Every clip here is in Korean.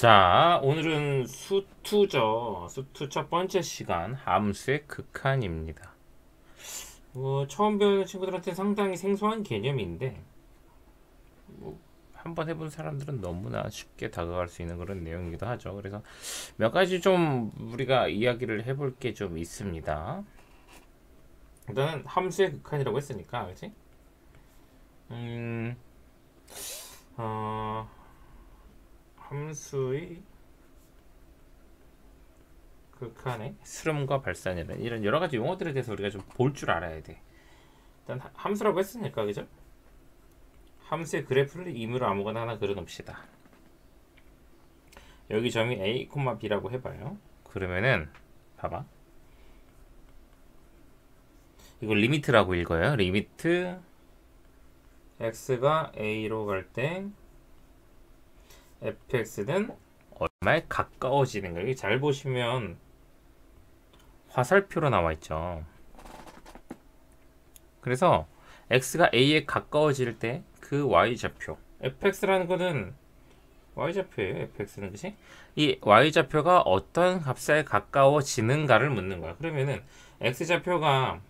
자, 오늘은 수투죠. 수투 첫 번째 시간 함수의 극한입니다. 처음 배우는 친구들한테 상당히 생소한 개념인데 한번 해본 사람들은 너무나 쉽게 다가갈 수 있는 그런 내용이기도 하죠. 그래서 몇 가지 좀 우리가 이야기를 해볼 게 좀 있습니다. 일단은 함수의 극한이라고 했으니까, 그렇지? 음, 어, 함수의 극한의 스름과 발산이라는 이런 여러 가지 용어들에 대해서 우리가 좀 볼 줄 알아야 돼. 일단 함수라고 했으니까, 그죠? 함수의 그래프를 임의로 아무거나 하나 그려놓읍시다. 여기 점이 a, b라고 해봐요. 그러면은 봐봐. 이걸 리미트라고 읽어요. 리미트 x가 a로 갈 때 fx는 얼마에 가까워지는 거예요. 여기 잘 보시면 화살표로 나와 있죠. 그래서 x가 a에 가까워질 때 그 y좌표 fx라는 거는 y좌표예요. fx는, 그치? 이 y좌표가 어떤 값에 가까워지는가를 묻는 거야. 그러면은 x좌표가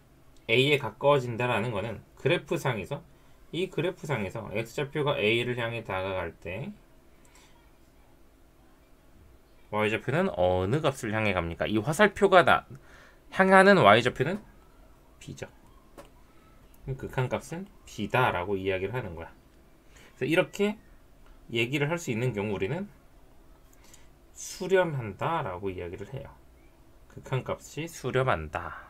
a에 가까워진다라는 거는 그래프상에서, 이 그래프상에서 x좌표가 a를 향해 다가갈 때 y좌표는 어느 값을 향해 갑니까? 이 화살표가 향하는 y좌표는 b죠. 극한값은 b다라고 이야기를 하는 거야. 그래서 이렇게 얘기를 할 수 있는 경우 우리는 수렴한다라고 이야기를 해요. 극한값이 수렴한다.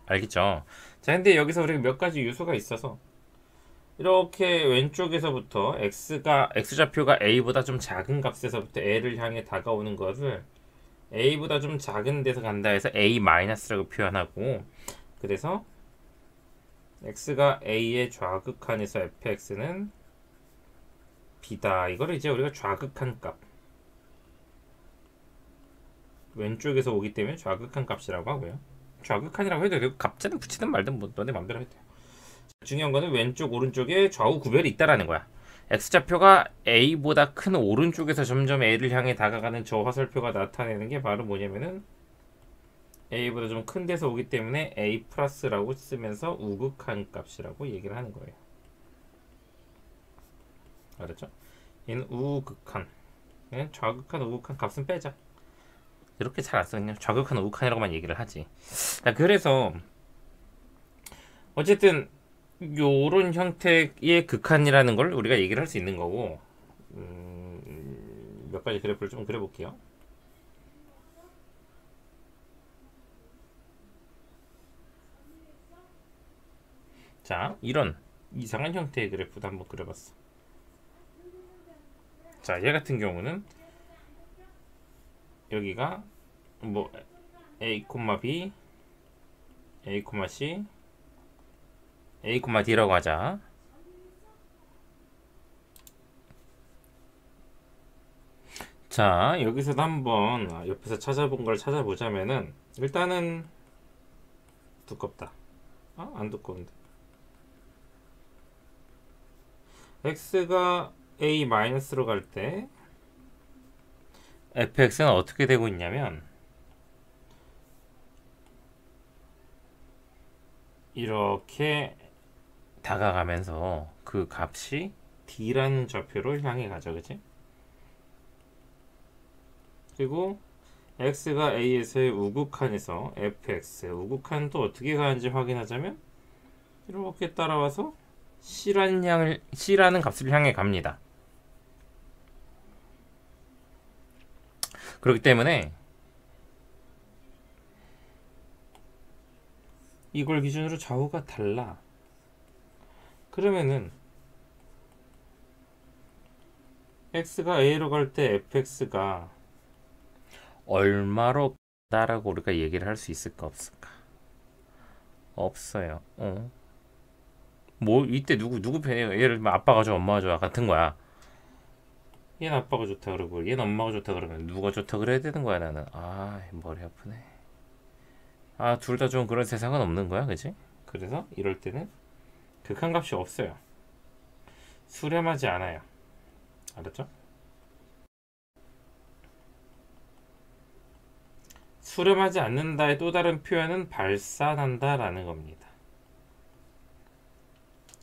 알겠죠? 자, 근데 여기서 우리가 몇 가지 요소가 있어서 이렇게 왼쪽에서부터 x좌표가 a보다 좀 작은 값에서부터 a를 향해 다가오는 것을 a보다 좀 작은 데서 간다 해서 a-라고 표현하고, 그래서 x가 a의 좌극한에서 fx는 b다. 이거를 이제 우리가 좌극한 값, 왼쪽에서 오기 때문에 좌극한 값이라고 하고요. 좌극한이라고 해도 되고 갑자는 붙이든 말든 뭐 너네 맘대로 해도 돼요. 중요한 거는 왼쪽 오른쪽에 좌우 구별이 있다라는 거야. x좌표가 a보다 큰 오른쪽에서 점점 a를 향해 다가가는 저 화살표가 나타내는 게 바로 뭐냐면은 a보다 좀 큰 데서 오기 때문에 a 플러스라고 쓰면서 우극한 값이라고 얘기를 하는 거예요. 알았죠? 얘는 우극한, 얘는 좌극한, 우극한 값은 빼자. 이렇게 잘 안 써. 그냥 좌극한, 우극한이라고만 얘기를 하지. 자, 그래서 어쨌든 요런 형태의 극한이라는 걸 우리가 얘기를 할 수 있는 거고, 몇 가지 그래프를 좀 그려볼게요. 자, 이런 이상한 형태의 그래프도 한번 그려봤어. 자, 얘 같은 경우는 여기가 뭐 a, b, a, c, a, d라고 하자. 자, 여기서도 한번 옆에서 찾아본 걸 찾아보자면은 일단은 두껍다. 안 두꺼운데. x가 a-로 갈 때 fx는 어떻게 되고 있냐면 이렇게 다가가면서 그 값이 d라는 좌표로 향해 가죠. 그치? 그리고 x가 a에서의 우극한에서 fx, 우극한도 어떻게 가는지 확인하자면 이렇게 따라와서 c라는 값을 향해 갑니다. 그렇기 때문에 이걸 기준으로 좌우가 달라. 그러면은 x가 a로 갈 때 fx가 얼마로 다라고 우리가 얘기를 할 수 있을까 없을까? 없어요. 뭐 이때 누구 편이에요? 예를 들면 아빠가 좋아, 엄마가 좋아 같은 거야. 얘는 아빠가 좋다 그러고 얘는 엄마가 좋다 그러면 누가 좋다 그래야 되는 거야 나는. 머리 아프네. 둘 다 좋은 그런 세상은 없는 거야, 그치? 그래서 이럴 때는 극한값이 없어요. 수렴하지 않아요. 알았죠? 수렴하지 않는다의 또 다른 표현은 발산한다라는 겁니다.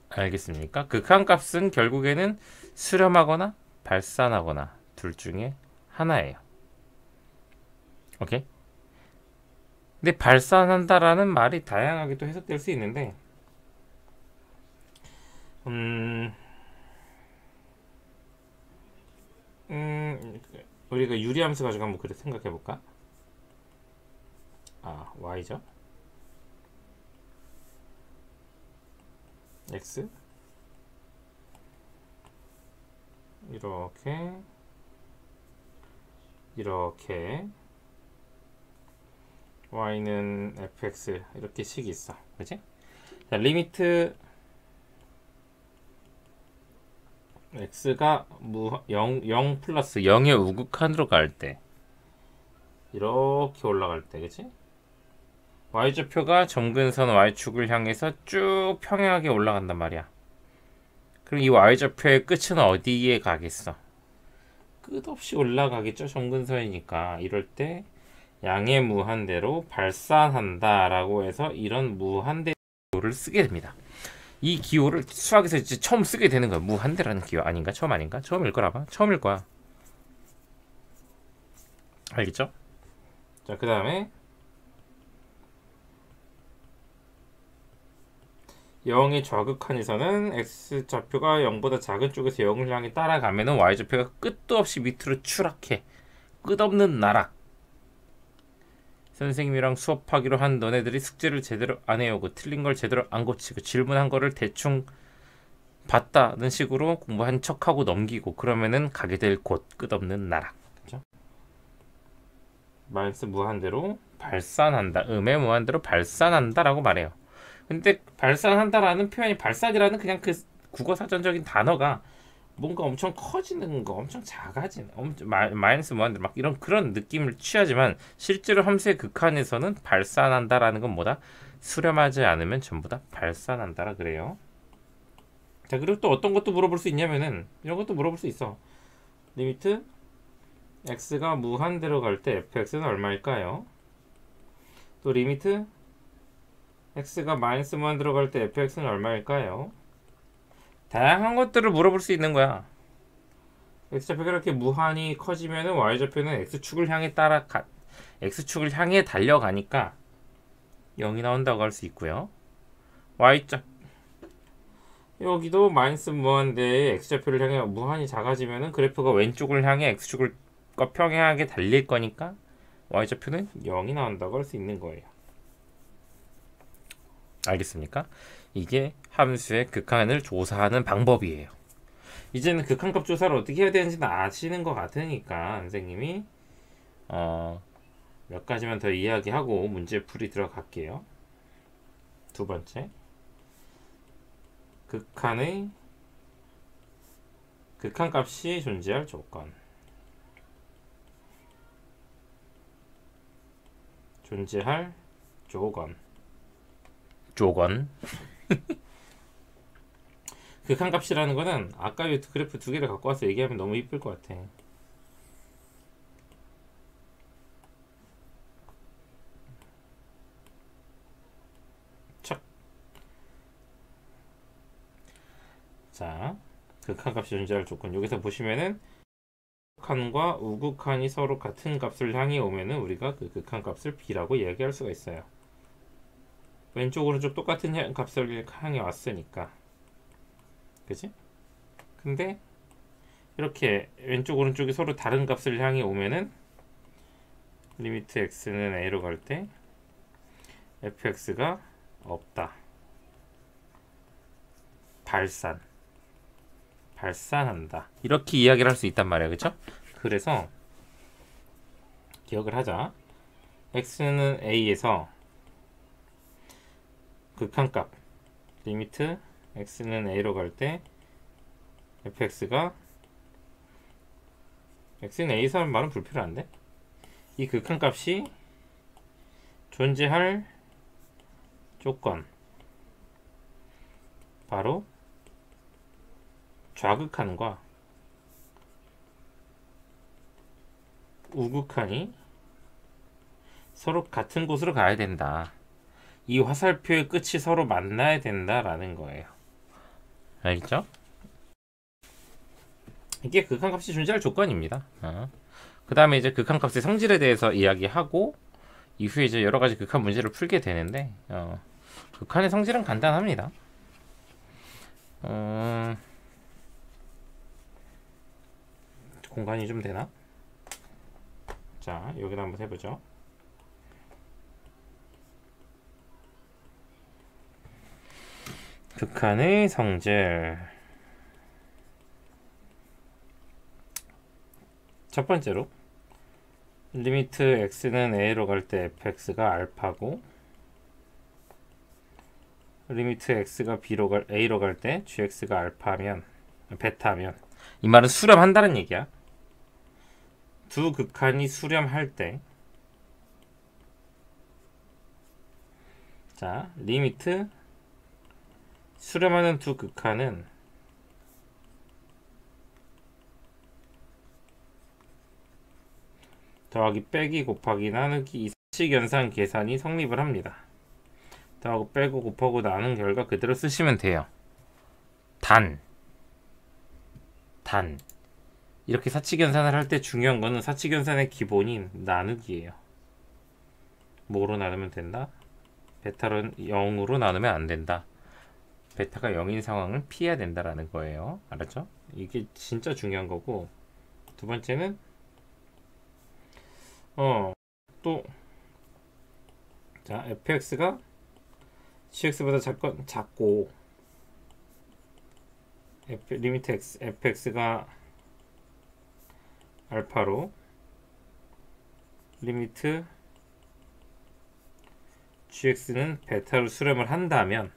알겠습니까? 극한값은 결국에는 수렴하거나 발산하거나 둘 중에 하나예요. 오케이? 근데 발산한다라는 말이 다양하게 또 해석될 수 있는데 음, 우리가 유리함수 가지고 한번 그래 생각해 볼까? 아, y죠? x 이렇게 이렇게 y는 fx 이렇게 식이 있어, 그치? 자, 리미트 x가 0 플러스 0의 우극한으로 갈 때 이렇게 올라갈 때, 그치? y좌표가 점근선 y축을 향해서 쭉 평행하게 올라간단 말이야. 그럼 이 y좌표의 끝은 어디에 가겠어? 끝없이 올라가겠죠. 점근선이니까. 이럴 때 양의 무한대로 발산한다 라고 해서 이런 무한대를 쓰게 됩니다. 이 기호를 수학에서 이제 처음 쓰게 되는 거야. 무한대라는 기호 아닌가? 처음 아닌가? 처음일 거라봐. 처음일 거야. 알겠죠? 자, 그 다음에 0의 좌극한에서는 x좌표가 0보다 작은 쪽에서 0을 향해 따라가면 y좌표가 끝도 없이 밑으로 추락해. 끝없는 나락. 선생님이랑 수업하기로 한 너네들이 숙제를 제대로 안 해오고 틀린 걸 제대로 안 고치고 질문한 거를 대충 봤다는 식으로 공부한 척하고 넘기고 그러면은 가게 될 곳 끝없는 나락. 그렇죠? 마이너스 무한대로 발산한다. 음의 무한대로 발산한다라고 말해요. 근데 발산한다라는 표현이 발산이라는 그냥 그 국어사전적인 단어가 뭔가 엄청 커지는 거, 엄청 작아지는, 마이너스 무한대로 막 이런 그런 느낌을 취하지만 실제로 함수의 극한에서는 발산한다라는 건 뭐다? 수렴하지 않으면 전부 다 발산한다라 그래요. 자, 그리고 또 어떤 것도 물어볼 수 있냐면은 이런 것도 물어볼 수 있어. 리미트 x가 무한대로 갈 때 fx는 얼마일까요? 또 리미트 x가 마이너스 무한대로 갈 때 fx는 얼마일까요? 다양한 것들을 물어볼 수 있는 거야. x좌표가 이렇게 무한히 커지면은 y좌표는 x축을 향해 달려가니까 0이 나온다고 할 수 있고요. y좌 여기도 마이너스 무한대에 x좌표를 향해 무한히 작아지면은 그래프가 왼쪽을 향해 x축과 평행하게 달릴 거니까 y좌표는 0이 나온다고 할 수 있는 거예요. 알겠습니까? 이게 함수의 극한을 조사하는 방법이에요. 이제는 극한값 조사를 어떻게 해야 되는지는 아시는 것 같으니까 선생님이 몇 가지만 더 이야기하고 문제풀이 들어갈게요. 두 번째, 극한값이 존재할 조건. 존재할 조건. 극한값이라는 거는 아까 그래프 두 개를 갖고 와서 얘기하면 너무 이쁠 것 같아. 척. 자, 극한값이 존재할 조건. 여기서 보시면은 극한과 우극한이 서로 같은 값을 향해 오면은 우리가 그 극한값을 B라고 얘기할 수가 있어요. 왼쪽 오른쪽 똑같은 값을 향해 왔으니까. 그치? 근데 이렇게 왼쪽 오른쪽이 서로 다른 값을 향해 오면은 리미트 x는 a로 갈 때 fx가 없다. 발산한다. 이렇게 이야기를 할 수 있단 말이야. 그쵸? 그래서 기억을 하자. x는 a에서 극한값 리미트 x는 a로 갈 때 fx가 x는 a에서 하는 말은 불필요한데 이 극한값이 존재할 조건 바로 좌극한과 우극한이 서로 같은 곳으로 가야 된다. 이 화살표의 끝이 서로 만나야 된다라는 거예요. 알겠죠? 이게 극한값이 존재할 조건입니다. 그 다음에 이제 극한값의 성질에 대해서 이야기하고 이후에 이제 여러 가지 극한 문제를 풀게 되는데 극한의 성질은 간단합니다. 공간이 좀 되나? 자, 여기다 한번 해보죠. 극한의 성질. 첫 번째로 리미트 x는 a로 갈 때 fx가 알파고 리미트 x가 a로 갈 때 gx가 알파면 베타면 이 말은 수렴한다는 얘기야. 두 극한이 수렴할 때 자, 리미트 수렴하는 두 극한은 더하기 빼기 곱하기 나누기 이 사칙연산 계산이 성립을 합니다. 더하고 빼고 곱하고 나눈 결과 그대로 쓰시면 돼요. 단 이렇게 사칙연산을 할 때 중요한 거는 사칙연산의 기본인 나누기예요. 뭐로 나누면 된다? 베타로 0으로 나누면 안 된다. 베타가 0인 상황을 피해야 된다라는 거예요. 알았죠? 이게 진짜 중요한 거고, 두 번째는 또 자, fx가 gx보다 작고 리미트 fx가 알파로 리미트 gx는 베타로 수렴을 한다면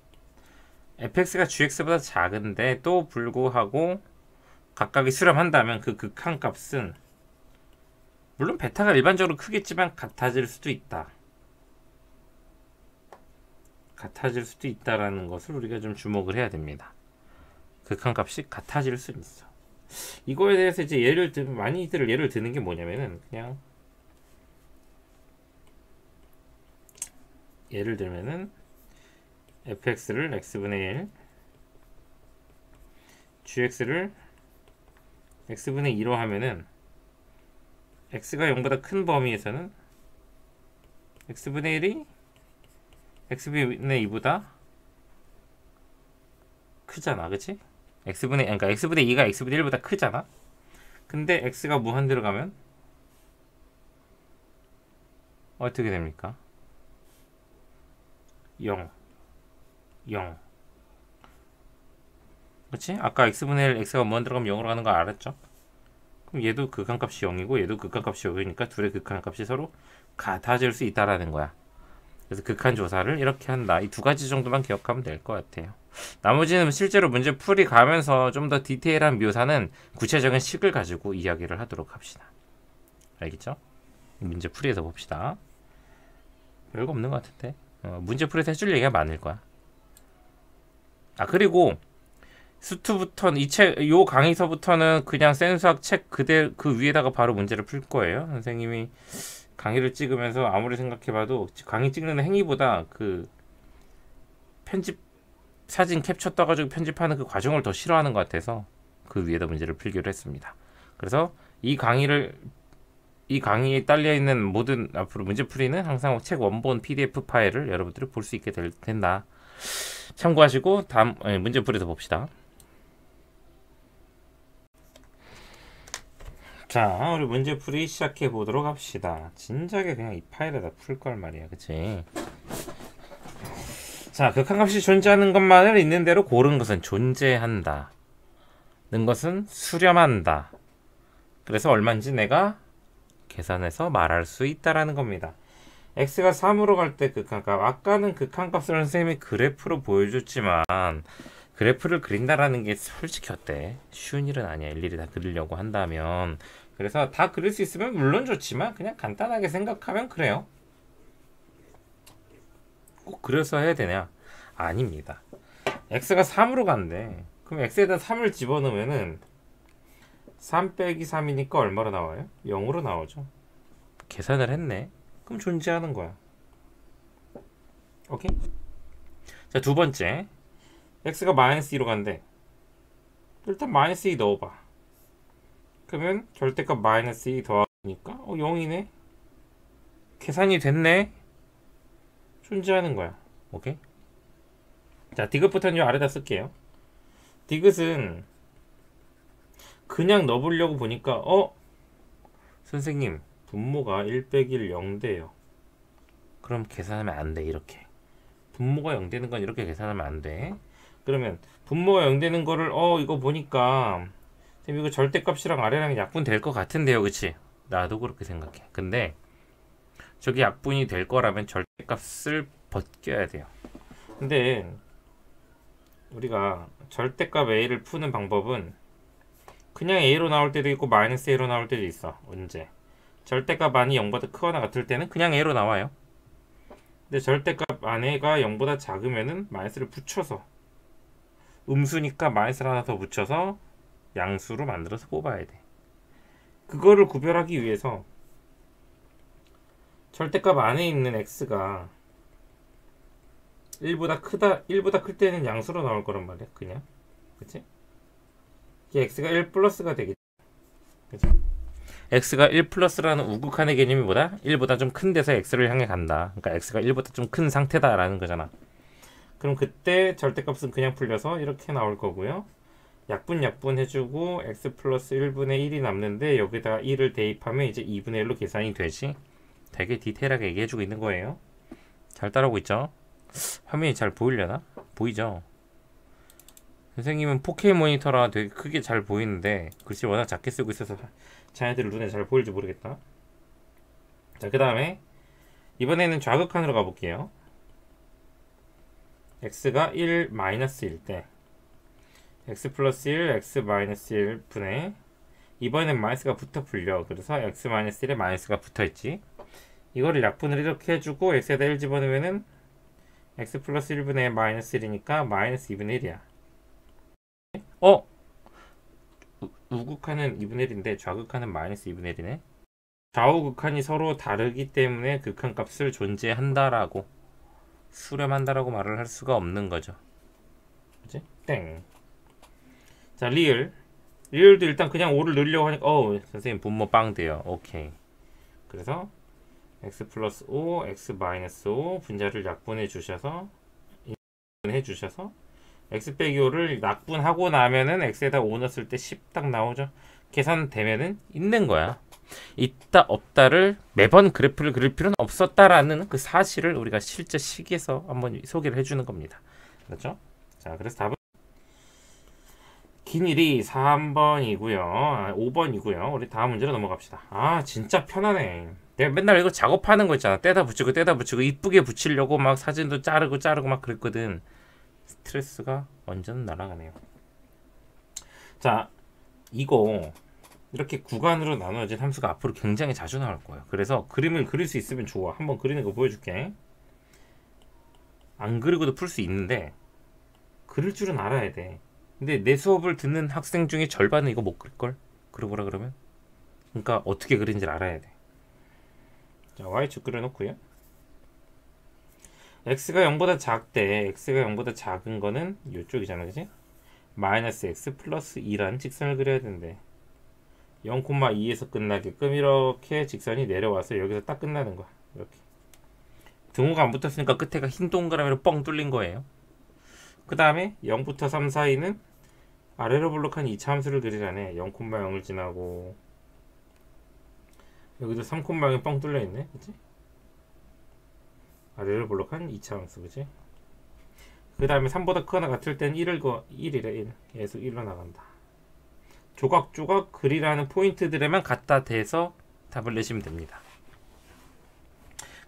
fx가 gx보다 작은데 또 불구하고 각각이 수렴한다면 그 극한값은 물론 베타가 일반적으로 크겠지만 같아질 수도 있다. 같아질 수도 있다라는 것을 우리가 좀 주목을 해야 됩니다. 극한값이 같아질 수 있어. 이거에 대해서 이제 많이들 예를 드는 게 뭐냐면은 그냥 예를 들면은 fx를 x분의 1 gx를 x분의 2로 하면은 x가 0보다 큰 범위에서는 x분의 1이 x분의 2보다 크잖아, 그치? 그러니까 x분의 2가 x분의 1보다 크잖아. 근데 x가 무한대로 가면 어떻게 됩니까? 0 그치? 아까 x분의 1 x가 무한대로 가면 0으로 가는 거 알았죠? 그럼 얘도 극한값이 0이고 얘도 극한값이 0이니까 둘의 극한값이 서로 같아질 수 있다라는 거야. 그래서 극한 조사를 이렇게 한다. 이 두 가지 정도만 기억하면 될 것 같아요. 나머지는 실제로 문제 풀이 가면서 좀 더 디테일한 묘사는 구체적인 식을 가지고 이야기를 하도록 합시다. 알겠죠? 문제 풀이에서 봅시다. 별거 없는 것 같은데 문제 풀이에서 해줄 얘기가 많을 거야. 그리고 수투부터는 요 강의서부터는 그냥 센수학 책 그 위에다가 바로 문제를 풀 거예요. 선생님이 강의를 찍으면서 아무리 생각해봐도 강의 찍는 행위보다 그 편집 사진 캡처 떠가지고 편집하는 그 과정을 더 싫어하는 것 같아서 그 위에다 문제를 풀기로 했습니다. 그래서 이 강의에 딸려 있는 모든 앞으로 문제 풀이는 항상 책 원본 PDF 파일을 여러분들이 볼 수 있게 된다. 참고하시고 다음 문제 풀이도 봅시다. 자, 우리 문제풀이 시작해 보도록 합시다. 진작에 그냥 이 파일에다 풀 걸 말이야, 그치? 자, 극한값이 존재하는 것만을 있는 대로 고른 것은 존재한다. 는 것은 수렴한다. 그래서 얼마인지 내가 계산해서 말할 수 있다라는 겁니다. x가 3으로 갈 때 극한값. 아까는 극한값을 선생님이 그래프로 보여줬지만 그래프를 그린다라는 게 솔직히 어때? 쉬운 일은 아니야. 일일이 다 그리려고 한다면. 그래서 다 그릴 수 있으면 물론 좋지만 그냥 간단하게 생각하면 그래요. 꼭 그래서 해야 되냐? 아닙니다. x가 3으로 간대. 그럼 x에다 3을 집어넣으면은 3 빼기 3이니까 얼마로 나와요? 0으로 나오죠. 계산을 했네. 그럼 존재하는 거야. 오케이? 자, 두 번째. x가 마이너스 2로 간대. 일단 마이너스 2 넣어봐. 그러면 절대값 마이너스 2 더하니까 0이네. 계산이 됐네. 존재하는 거야. 오케이? 자, 디귿부터는 요 아래다 쓸게요. 디귿은 그냥 넣어보려고 보니까 선생님 분모가 1 빼기 1 0대요. 그럼 계산하면 안 돼. 이렇게 분모가 0 되는 건 이렇게 계산하면 안 돼. 그러면 분모가 0 되는 거를 이거 보니까 선생님 이거 절대값이랑 아래랑 약분 될 것 같은데요. 그치? 나도 그렇게 생각해. 근데 저게 약분이 될 거라면 절대값을 벗겨야 돼요. 근데 우리가 절대값 a를 푸는 방법은 그냥 a로 나올 때도 있고 마이너스 a로 나올 때도 있어. 언제? 절대값 안이 0보다 크거나 같을 때는 그냥 a로 나와요. 근데 절대값 안에가 0보다 작으면은 마이너스를 붙여서, 음수니까 마이너스를 하나 더 붙여서 양수로 만들어서 뽑아야 돼. 그거를 구별하기 위해서 절대값 안에 있는 x가 1보다 클 때는 양수로 나올 거란 말이야. 그냥. 그치? 이게 x가 1 플러스가 되겠지. 그치? x가 1 플러스라는 우극한의 개념이 뭐다? 1보다 좀 큰 데서 x를 향해 간다. 그러니까 x가 1보다 좀 큰 상태다라는 거잖아. 그럼 그때 절대값은 그냥 풀려서 이렇게 나올 거고요. 약분 해주고 x 플러스 1분의 1이 남는데 여기다가 1을 대입하면 이제 2분의 1로 계산이 되지. 되게 디테일하게 얘기해주고 있는 거예요. 잘 따라오고 있죠? 화면이 잘 보이려나? 보이죠? 선생님은 4K 모니터라 되게 크게 잘 보이는데 글씨 워낙 작게 쓰고 있어서 자녀들 눈에 잘 보일지 모르겠다. 자, 그 다음에 이번에는 좌극한으로 가볼게요. x가 1 마이너스 1 때 x 플러스 1 x 마이너스 1 분의, 이번엔 마이너스가 붙어 풀려. 그래서 x 마이너스 1에 마이너스가 붙어있지. 이거를 약분을 이렇게 해주고 x에다 1 집어넣으면은 x 플러스 1분의 마이너스 1이니까 마이너스 2분의 1이야. 우극한은 2분의 1인데 좌극한은 마이너스 2분의 1이네. 좌우 극한이 서로 다르기 때문에 극한값을 존재한다라고, 수렴한다라고 말을 할 수가 없는 거죠. 그치? 땡. 자, 리을도 일단 그냥 5를 넣으려고 하니까 선생님 분모 빵 돼요. 오케이. 그래서 x 플러스 5, x 마이너스 5 분자를 약분해 주셔서 x 빼기 5를 약분하고 나면은 x에다 5 넣었을 때 10 딱 나오죠. 계산되면은 있는 거야. 있다 없다를 매번 그래프를 그릴 필요는 없었다라는 그 사실을 우리가 실제 시기에서 한번 소개를 해주는 겁니다. 그렇죠? 자, 그래서 답은 긴 일이 3번이고요. 5번이고요. 우리 다음 문제로 넘어갑시다. 진짜 편하네. 내가 맨날 이거 작업하는 거 있잖아. 떼다 붙이고 이쁘게 붙이려고 막 사진도 자르고 막 그랬거든. 스트레스가 완전 날아가네요. 자, 이거 이렇게 구간으로 나눠진 함수가 앞으로 굉장히 자주 나올 거예요. 그래서 그림을 그릴 수 있으면 좋아. 한번 그리는 거 보여줄게. 안 그리고도 풀 수 있는데 그릴 줄은 알아야 돼. 근데 내 수업을 듣는 학생 중에 절반은 이거 못 그릴걸? 그려보라 그러면? 그러니까 어떻게 그린지를 알아야 돼. 자, y축 그려놓고요. x가 0보다 작대. x가 0보다 작은 거는 이쪽이잖아, 그치? 마이너스 x 플러스 2라는 직선을 그려야 된대. 0,2에서 끝나게끔 이렇게 직선이 내려와서 여기서 딱 끝나는 거야. 이렇게. 등호가 안 붙었으니까 끝에가 흰 동그라미로 뻥 뚫린 거예요. 그 다음에 0부터 3 사이는 아래로 블록한 2차 함수를 그리자네. 0,0을 지나고 여기도 3,0이 뻥 뚫려 있네. 그치? 아래로 블록한 2차 함수, 그치? 그 다음에 3보다 크거나 같을 땐 1이래. 1 계속 1로 나간다. 조각조각 그리라는 포인트들에만 갖다 대서 답을 내시면 됩니다.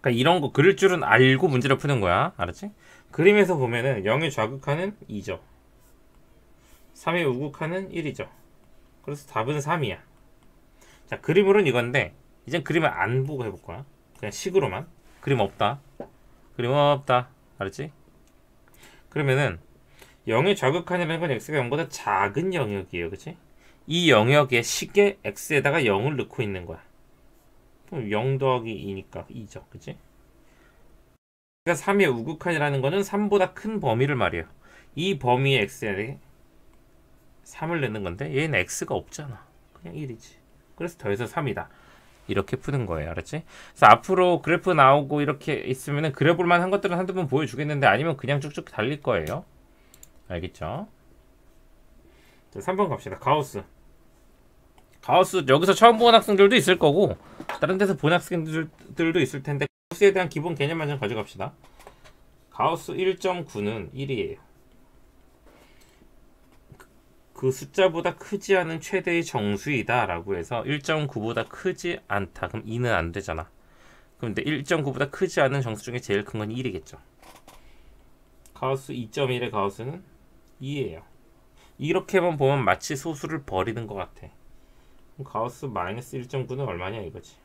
그러니까 이런 거 그릴 줄은 알고 문제를 푸는 거야. 알았지? 그림에서 보면은 0의 좌극한은 2죠. 3의 우극한은 1이죠. 그래서 답은 3이야. 자, 그림으로는 이건데 이젠 그림을 안 보고 해볼 거야. 그냥 식으로만. 그림 없다. 알았지? 그러면은 0의 좌극한이라는 건 x가 0보다 작은 영역이에요. 그치? 이 영역의 식에 x에다가 0을 넣고 있는 거야. 그럼 0 더하기 2니까 2죠. 그치? 그러니까 3의 우극한이라는 거는 3보다 큰 범위를 말이에요. 이 범위의 x에 3을 내는 건데 얘는 x가 없잖아. 그냥 1이지. 그래서 더해서 3이다. 이렇게 푸는 거예요. 알았지? 그래서 앞으로 그래프 나오고 이렇게 있으면은 그려볼 만한 것들은 한두 번 보여주겠는데 아니면 그냥 쭉쭉 달릴 거예요. 알겠죠? 자, 3번 갑시다. 가우스. 가우스 여기서 처음 본 학생들도 있을 거고 다른 데서 본 학생들도 있을 텐데 가우스에 대한 기본 개념만 좀 가져갑시다. 가우스 1.9는 1이에요. 그 숫자보다 크지 않은 최대의 정수이다 라고 해서 1.9보다 크지 않다. 그럼 2는 안 되잖아. 근데 1.9보다 크지 않은 정수 중에 제일 큰 건 1이겠죠. 가우스 2.1의 가우스는 2예요. 이렇게만 보면 마치 소수를 버리는 것 같아. 그럼 가우스 마이너스 1.9는 얼마냐 이거지.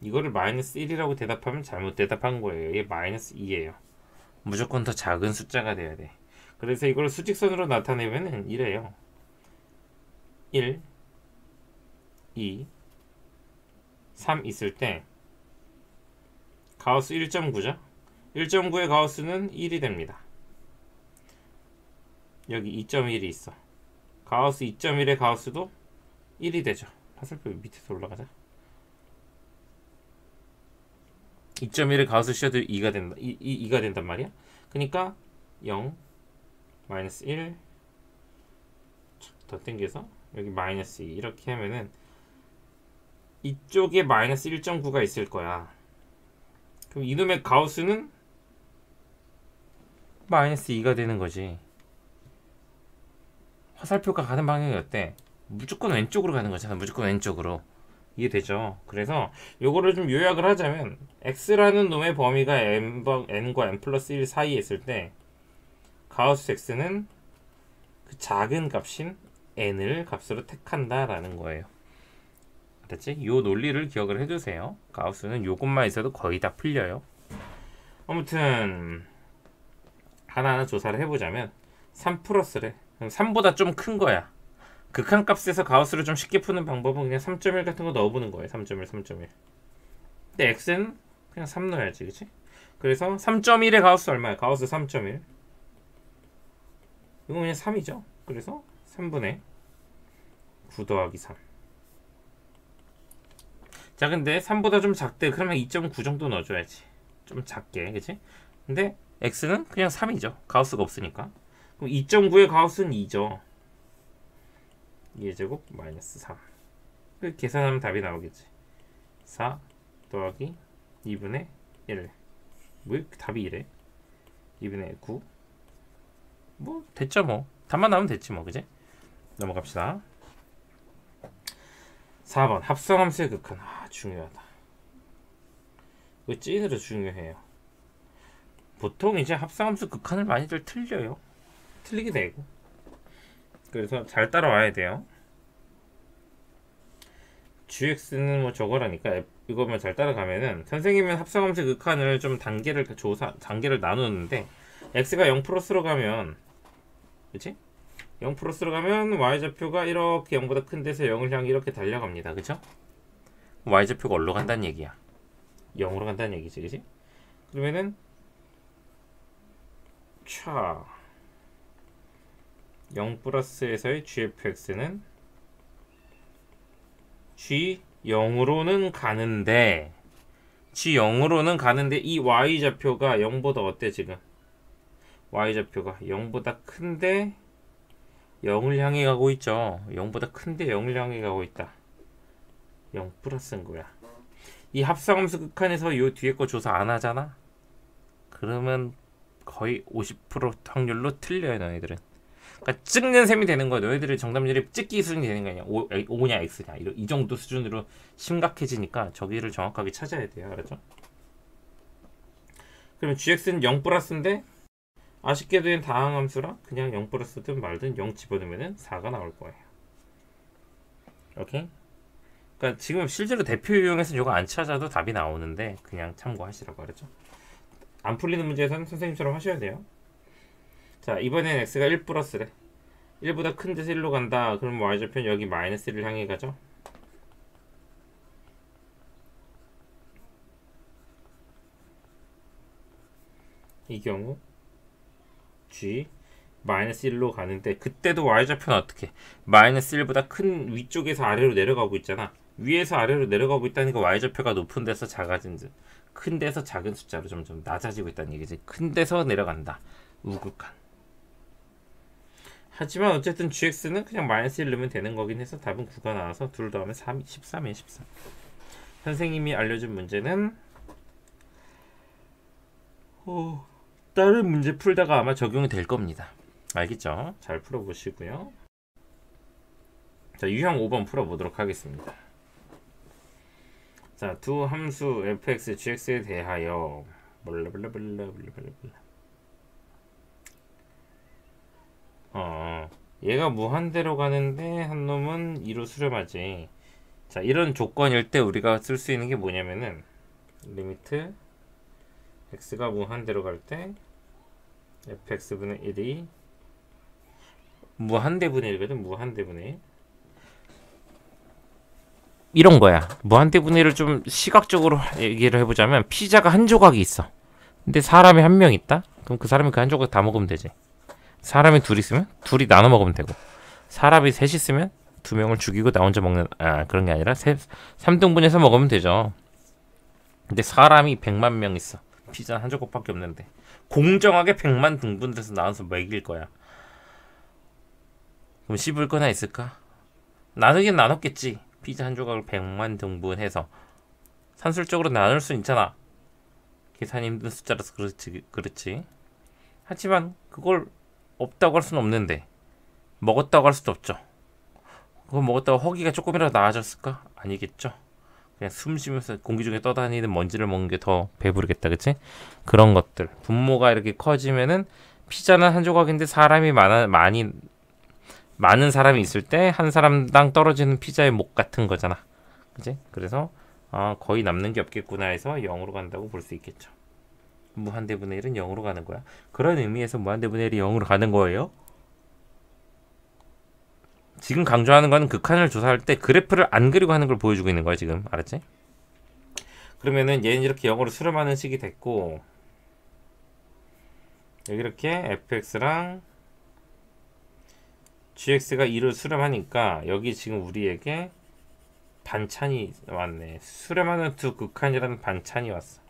이거를 마이너스 1이라고 대답하면 잘못 대답한 거예요. 이게 마이너스 2예요. 무조건 더 작은 숫자가 돼야 돼. 그래서 이걸 수직선으로 나타내면은 이래요. 1, 2, 3 있을 때 가우스 1.9죠? 1.9의 가우스는 1이 됩니다. 여기 2.1이 있어. 가우스 2.1의 가우스도 1이 되죠. 화살표 밑에서 올라가자. 2.1의 가우스 씌어도 2가 된다. 2가 된단 말이야. 그러니까 0, 마이너스 1, 더 당겨서 여기 마이너스 2 이렇게 하면은 이쪽에 마이너스 1.9가 있을 거야. 그럼 이놈의 가우스는 마이너스 2가 되는 거지. 화살표가 가는 방향이 어때? 무조건 왼쪽으로 가는 거잖아. 무조건 왼쪽으로. 이해되죠? 그래서 요거를 좀 요약을 하자면 x라는 놈의 범위가 n과 n 플러스 1 사이에 있을 때 가우스 x는 그 작은 값인 n을 값으로 택한다 라는 거예요. 알았지? 요 논리를 기억을 해두세요. 가우스는 요것만 있어도 거의 다 풀려요. 아무튼 하나하나 조사를 해보자면 3 플러스래. 그럼 3보다 좀 큰 거야. 극한값에서 가우스를 좀 쉽게 푸는 방법은 그냥 3.1 같은 거 넣어보는 거예요. 3.1, 3.1. 근데 x는 그냥 3 넣어야지, 그치? 그래서 3.1의 가우스 얼마야? 가우스 3.1. 이거 그냥 3이죠. 그래서 3분의 9 더하기 3. 자, 근데 3보다 좀 작대. 그러면 2.9 정도 넣어줘야지. 좀 작게, 그치? 근데 x는 그냥 3이죠. 가우스가 없으니까. 그럼 2.9의 가우스는 2죠. 2의 제곱 마이너스 3. 계산하면 답이 나오겠지. 4 더하기 2분의 1. 왜 답이 이래? 2분의 9. 뭐 됐죠 뭐. 답만 나오면 됐지 뭐. 그지? 넘어갑시다. 4번 합성함수의 극한. 중요하다. 이거 찐으로 중요해요. 보통 이제 합성함수 극한을 많이들 틀려요. 틀리게 되고. 그래서 잘 따라와야 돼요. gx는 뭐 저거라니까 이거만 잘 따라가면은 선생님은 합성함수 극한을 좀 단계를 나누는데 x가 0 플러스로 가면 그치? 0 플러스로 가면 y좌표가 이렇게 0보다 큰 데서 0을 향해 이렇게 달려갑니다. 그쵸? y좌표가 어디로 간다는 얘기야? 0으로 간다는 얘기지. 그치? 그러면은 0 플러스에서의 gfx는 g0으로는 가는데 이 y좌표가 0보다 어때 지금? y좌표가 0보다 큰데 0을 향해 가고 있죠. 0보다 큰데 0을 향해 가고 있다. 0 플러스인 거야. 이 합성함수 극한에서 요 뒤에 거 조사 안 하잖아? 그러면 거의 50% 확률로 틀려요 너희들은. 그러니까 찍는 셈이 되는 거야. 너희들의 정답률이 찍기 수준이 되는 거 아니야. 5냐 X냐 이 정도 수준으로 심각해지니까 저기를 정확하게 찾아야 돼요. 알았죠? 그러면 gx는 0 플러스인데 아쉽게도 다항함수라 그냥 0 플러스든 말든 0 집어넣으면 4가 나올 거예요. 오케이? 그러니까 지금 실제로 대표 이용해서 이거 안 찾아도 답이 나오는데 그냥 참고하시라고 그랬죠. 안 풀리는 문제에서는 선생님처럼 하셔야 돼요. 자, 이번엔 x가 1 플러스래. 1보다 큰 데서 1로 간다. 그럼 y좌표는 여기 마이너스 1을 향해 가죠. 이 경우 g 마이너스 1로 가는데, 그때도 y좌표는 어떻게 마이너스 1보다 큰 위쪽에서 아래로 내려가고 있잖아. 위에서 아래로 내려가고 있다니까 y좌표가 높은 데서 작아진 듯, 큰 데서 작은 숫자로 점점 낮아지고 있다는 얘기지. 큰 데서 내려간다, 우극한. 하지만 어쨌든 gx는 그냥 마이너스 1 넣으면 되는 거긴 해서 답은 9가 나와서 둘 더하면 3, 13이에요. 13. 선생님이 알려준 문제는 다른 문제 풀다가 아마 적용이 될 겁니다. 알겠죠? 잘 풀어보시고요. 자, 유형 5번 풀어보도록 하겠습니다. 자, 두 함수 fx, gx에 대하여 얘가 무한대로 가는데 한 놈은 2로 수렴하지. 자, 이런 조건일 때 우리가 쓸 수 있는 게 뭐냐면은 리미트 x가 무한대로 갈 때 fx분의 1이 무한대분의 1이거든. 무한대분의 1. 이런 거야. 무한대분의 1을 좀 시각적으로 얘기를 해보자면, 피자가 한 조각이 있어. 근데 사람이 한 명 있다? 그럼 그 사람이 그 한 조각 다 먹으면 되지. 사람이 둘 있으면 둘이 나눠 먹으면 되고, 사람이 셋 있으면 두 명을 죽이고 나 혼자 먹는, 그런 게 아니라 3등분해서 먹으면 되죠. 근데 사람이 100만 명 있어. 피자 한 조각밖에 없는데 공정하게 100만 등분돼서 나눠서 먹일 거야. 그럼 씹을 거나 있을까? 나누긴 나눴겠지. 피자 한 조각을 100만 등분해서 산술적으로 나눌 수 있잖아. 계산이 힘든 숫자라서 그렇지. 하지만 그걸 없다고 할 수는 없는데, 먹었다고 할 수도 없죠. 그거 먹었다고 허기가 조금이라도 나아졌을까? 아니겠죠. 그냥 숨 쉬면서 공기 중에 떠다니는 먼지를 먹는 게 더 배부르겠다, 그치? 그런 것들. 분모가 이렇게 커지면은, 피자는 한 조각인데 사람이 많은 사람이 있을 때 한 사람당 떨어지는 피자의 목 같은 거잖아, 그치? 그래서 거의 남는 게 없겠구나 해서 0으로 간다고 볼 수 있겠죠. 무한대분의 1은 0으로 가는 거야. 그런 의미에서 무한대분의 1이 0으로 가는 거예요. 지금 강조하는 거는 극한을 조사할 때 그래프를 안 그리고 하는 걸 보여주고 있는 거야, 지금. 알았지? 그러면은 얘는 이렇게 0으로 수렴하는 식이 됐고, 여기 이렇게 fx랑 gx가 2를 수렴하니까 여기 지금 우리에게 반찬이 왔네. 수렴하는 두 극한이라는 반찬이 왔어.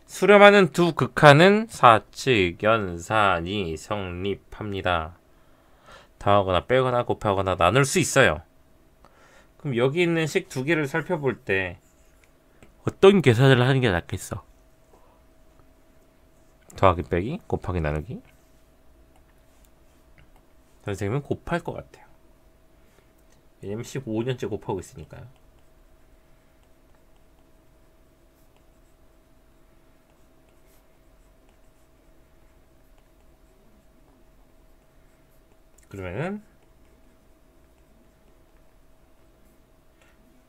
수렴하는 두 극한은 사측 연산이 성립합니다. 더하거나 빼거나 곱하거나 나눌 수 있어요. 그럼 여기 있는 식 두 개를 살펴볼 때 어떤 계산을 하는 게 낫겠어? 더하기 빼기, 곱하기 나누기. 선생님은 곱할 것 같아요. 왜냐면 15년째 곱하고 있으니까요. 그러면은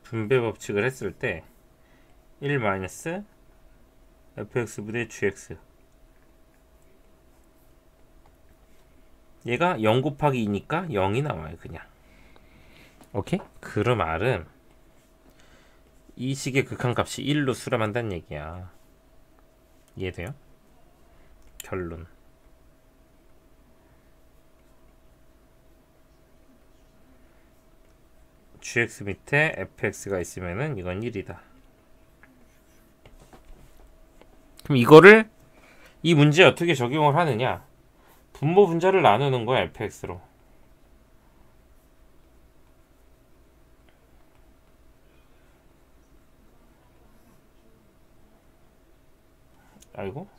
분배 법칙을 했을 때 1 마이너스 fx분의 gx, 얘가 0 곱하기 2니까 0이 나와요, 그냥. 오케이? 그 말은 이 식의 극한값이 1로 수렴한다는 얘기야. 이해돼요? 결론. gx 밑에 fx가 있으면은 이건 1이다. 그럼 이거를 이 문제에 어떻게 적용을 하느냐? 분모 분자를 나누는 거야, fx로. 아이고.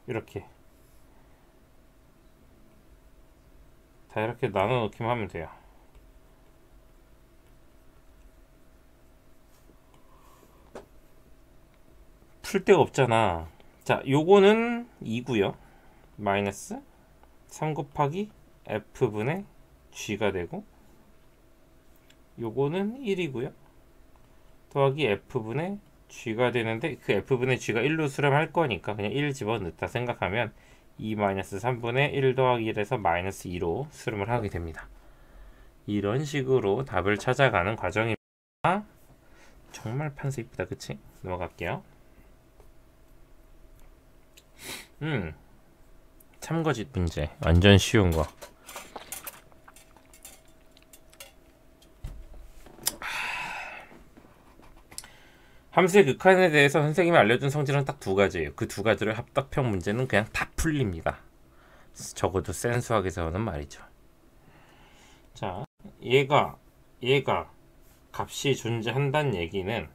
이렇게. 다 이렇게 나눠 넣기만 하면 돼요. 풀 데가 없잖아. 자, 요거는 2고요. 마이너스 3 곱하기 f분의 g가 되고, 요거는 1이고요. 더하기 f분의 g가 되는데, 그 f분의 g가 1로 수렴할 거니까 그냥 1 집어넣다 생각하면 2-3분의 1 더하기 1에서 마이너스 2로 수렴을 하게 됩니다. 이런 식으로 답을 찾아가는 과정입니다. 정말 판서 이쁘다, 그치? 넘어갈게요. 참거짓 문제 완전 쉬운 거. 함수의 극한에 대해서 선생님이 알려준 성질은 딱 두 가지예요. 그 두 가지를 합답형 문제는 그냥 다 풀립니다. 적어도 센 수학에서는 말이죠. 자, 얘가 값이 존재한다는 얘기는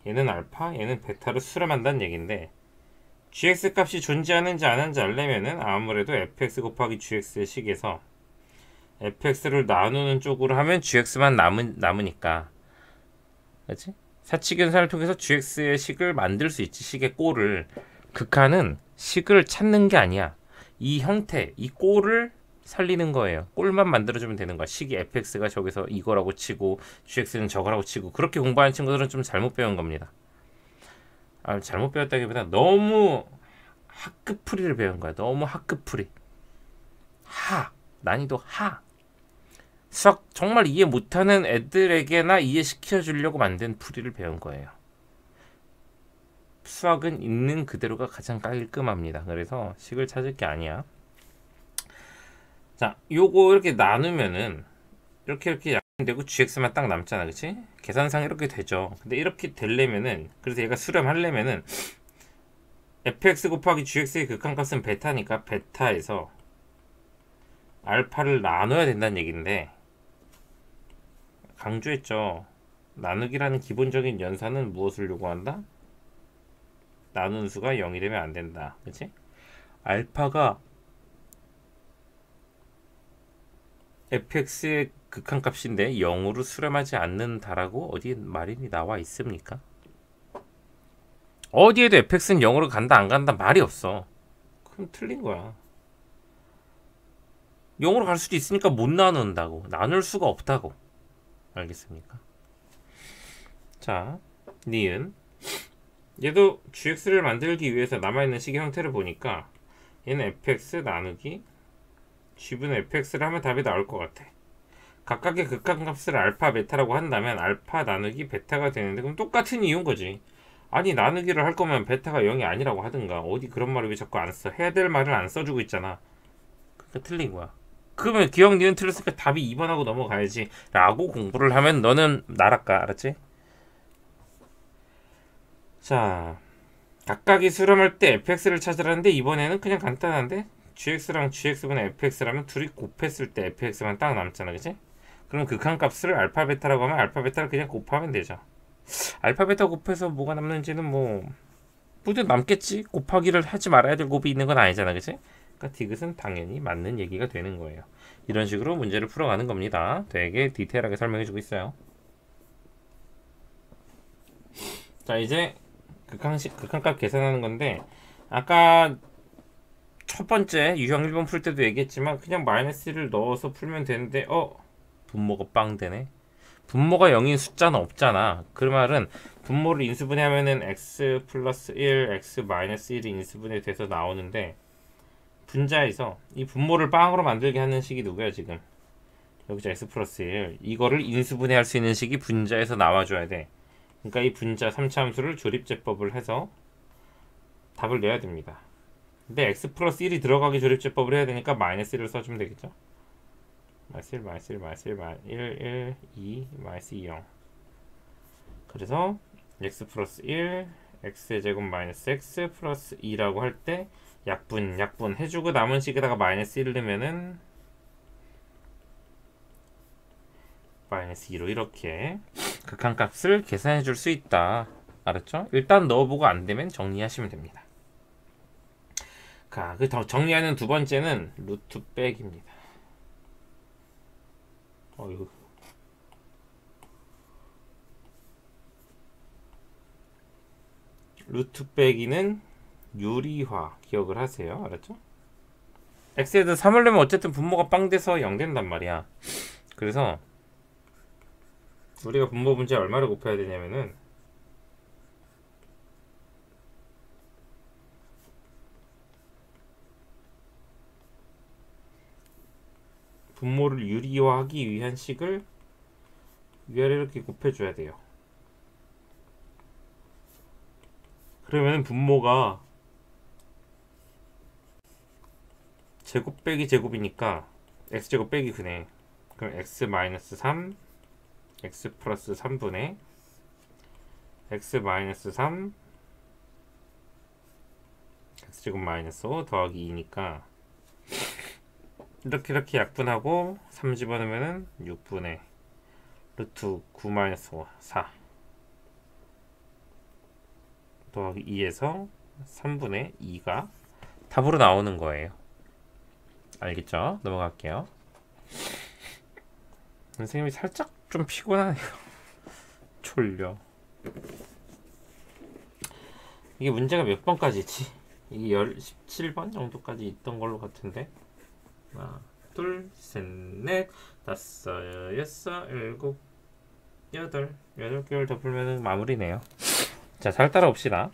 얘는 알파, 얘는 베타로 수렴한다는 얘기인데, gx 값이 존재하는지 안 하는지 알려면은 아무래도 fx 곱하기 gx의 식에서 fx를 나누는 쪽으로 하면 gx만 남으니까, 그렇지? 사칙연산을 통해서 gx의 식을 만들 수 있지. 식의 꼴을. 극한은 식을 찾는 게 아니야. 이 형태, 이 꼴을 살리는 거예요. 꼴만 만들어주면 되는 거야. 식이 fx가 저기서 이거라고 치고 gx는 저거라고 치고. 그렇게 공부하는 친구들은 좀 잘못 배운 겁니다. 잘못 배웠다기보다 너무 학급 풀이를 배운 거야. 너무 학급 풀이. 난이도 하. 수학 정말 이해 못하는 애들에게나 이해시켜주려고 만든 풀이를 배운 거예요. 수학은 있는 그대로가 가장 깔끔합니다. 그래서 식을 찾을 게 아니야. 자, 요거 이렇게 나누면은 이렇게 약분되고 gx만 딱 남잖아, 그치? 계산상 이렇게 되죠. 근데 이렇게 되려면은, 그래서 얘가 수렴하려면은 fx 곱하기 gx의 극한값은 베타니까 베타에서 알파를 나눠야 된다는 얘기인데, 강조했죠. 나누기라는 기본적인 연산은 무엇을 요구한다? 나누는 수가 0이 되면 안 된다. 그치? 알파가 fx의 극한값인데 0으로 수렴하지 않는다라고 어디에 말이 나와 있습니까? 어디에도 fx는 0으로 간다 안 간다 말이 없어. 그럼 틀린 거야. 0으로 갈 수도 있으니까 못 나눈다고. 나눌 수가 없다고. 알겠습니까? 자, 니은 얘도 gx를 만들기 위해서 남아있는 식의 형태를 보니까 얘는 fx 나누기 g분의 fx를 하면 답이 나올 것 같아. 각각의 극한값을 알파, 베타라고 한다면 알파 나누기 베타가 되는데, 그럼 똑같은 이유인 거지. 아니, 나누기를 할 거면 베타가 0이 아니라고 하든가. 어디 그런 말을 왜 자꾸 안 써? 해야 될 말을 안 써주고 있잖아. 그러니까 틀린 거야. 그러면 기억 니은 틀렸으니까 답이 2번하고 넘어가야지 라고 공부를 하면 너는 나랄까. 알았지? 자, 각각이 수렴할 때 fx를 찾으라는데 이번에는 그냥 간단한데, gx랑 gx분의 fx라면 둘이 곱했을 때 fx만 딱 남잖아, 그치? 그럼 극한값을 알파 베타라고 하면 알파 베타를 그냥 곱하면 되죠. 알파 베타 곱해서 뭐가 남는지는 뭐 남겠지. 곱하기를 하지 말아야 될 곱이 있는 건 아니잖아, 그치? 그러니까 디귿은 당연히 맞는 얘기가 되는 거예요. 이런 식으로 문제를 풀어가는 겁니다. 되게 디테일하게 설명해주고 있어요. 자, 이제 극한값 계산하는 건데, 아까 첫 번째 유형 1번 풀 때도 얘기했지만 그냥 마이너스를 넣어서 풀면 되는데, 분모가 빵 되네. 분모가 0인 숫자는 없잖아. 그 말은 분모를 인수분해하면은 x 플러스 1, x 마이너스 1이 인수분해 돼서 나오는데, 분자에서 이 분모를 빵으로 만들게 하는 식이 누구야 지금? 여기서 x 플러스 1. 이거를 인수분해할 수 있는 식이 분자에서 나와줘야 돼. 그러니까 이 분자 3차 함수를 조립제법을 해서 답을 내야 됩니다. 근데 x 플러스 1이 들어가기 조립제법을 해야 되니까 마이너스 1을 써주면 되겠죠. 마이너스 1, 마이너스 1, 마이너스 1, 1, 2, 마이너스 2, 0. 그래서 x 플러스 1, x의 제곱 마이너스 x 플러스 2라고 할 때 약분 해주고 남은 식에다가 마이너스 1을 넣으면은 마이너스 2로 이렇게 극한값을 계산해 줄 수 있다. 알았죠? 일단 넣어보고 안 되면 정리하시면 됩니다. 그 정리하는 두 번째는 루트 백입니다. 어휴. 루트 빼기는 유리화 기억을 하세요. 알았죠? x에도 3을 내면 어쨌든 분모가 빵 돼서 0 된단 말이야. 그래서 우리가 분모 분자에 얼마를 곱해야 되냐면은 분모를 유리화하기 위한 식을 위아래 이렇게 곱해줘야 돼요. 그러면 분모가 제곱 빼기 제곱이니까 x제곱 빼기 그네. 그럼 x 마이너스 3 x 플러스 3분의 x 마이너스 3 x제곱 마이너스 5 더하기 2니까 이렇게 약분하고 3 집어넣으면은 6분의 루트 9 마이너스 5 4 더하기 2에서 3분의 2가 답으로 나오는 거예요. 알겠죠? 넘어갈게요. 선생님이 살짝 좀 피곤하네요. 졸려. 이게 문제가 몇 번까지지? 이게 17번 정도까지 있던 걸로 같은데. 하나, 둘, 셋, 넷, 다섯, 여섯, 일곱, 여덟 개월 더 풀면 마무리네요. 자, 잘 따라옵시다.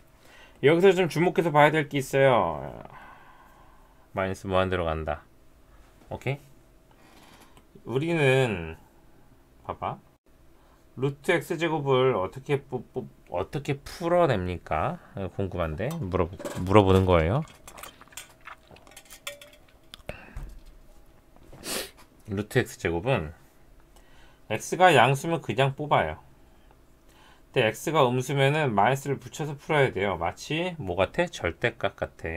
여기서 좀 주목해서 봐야 될 게 있어요. 마이너스 무한대로 간다. 오케이? 우리는 봐봐. 루트 x제곱을 어떻게 풀어냅니까? 궁금한데 물어보는 거예요. 루트 x제곱은 x가 양수면 그냥 뽑아요. 근데 x가 음수면은 마이너스를 붙여서 풀어야 돼요. 마치 뭐 같아? 절대값 같아.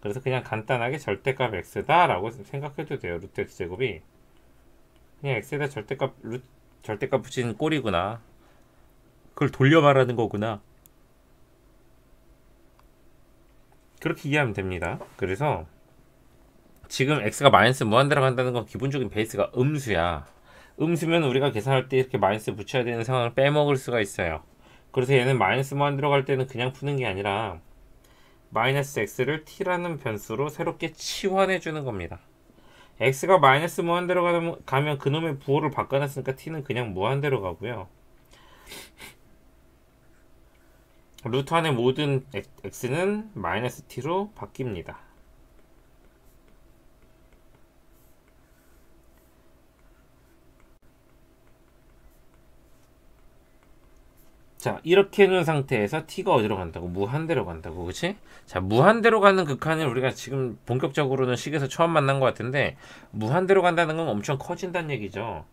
그래서 그냥 간단하게 절대값 x다 라고 생각해도 돼요. 루트 x제곱이 그냥 x에다 절대값 붙인 꼴이구나. 그걸 돌려 말하는 거구나. 그렇게 이해하면 됩니다. 그래서 지금 x가 마이너스 무한대로 간다는 건 기본적인 베이스가 음수야. 음수면 우리가 계산할 때 이렇게 마이너스 붙여야 되는 상황을 빼먹을 수가 있어요. 그래서 얘는 마이너스 무한대로 갈 때는 그냥 푸는 게 아니라 마이너스 x를 t라는 변수로 새롭게 치환해 주는 겁니다. x가 마이너스 무한대로 가면 그놈의 부호를 바꿔놨으니까 t는 그냥 무한대로 가고요. 루트 안의 모든 x는 마이너스 t로 바뀝니다. 자, 이렇게 해놓은 상태에서 t가 어디로 간다고? 무한대로 간다고, 그치? 자, 무한대로 가는 극한을 우리가 지금 본격적으로는 식에서 처음 만난 것 같은데 무한대로 간다는 건 엄청 커진다는 얘기죠.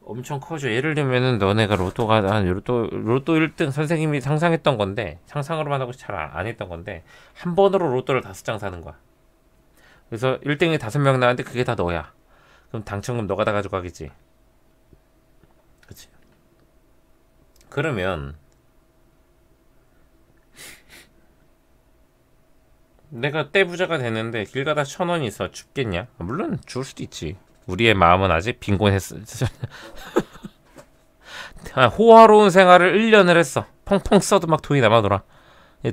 엄청 커져. 예를 들면은 너네가 로또 1등 선생님이 상상했던 건데 상상으로만 하고 잘 안 했던 건데 한 번으로 로또를 5장 사는 거야. 그래서 1등이 5명 나왔는데 그게 다 너야. 그럼 당첨금 너가 다 가져가겠지. 그치? 그러면 내가 떼부자가 됐는데 길 가다 1,000원이 있어. 죽겠냐? 물론 죽을 수도 있지. 우리의 마음은 아직 빈곤했어. 호화로운 생활을 1년을 했어. 펑펑 써도 막 돈이 남아돌아.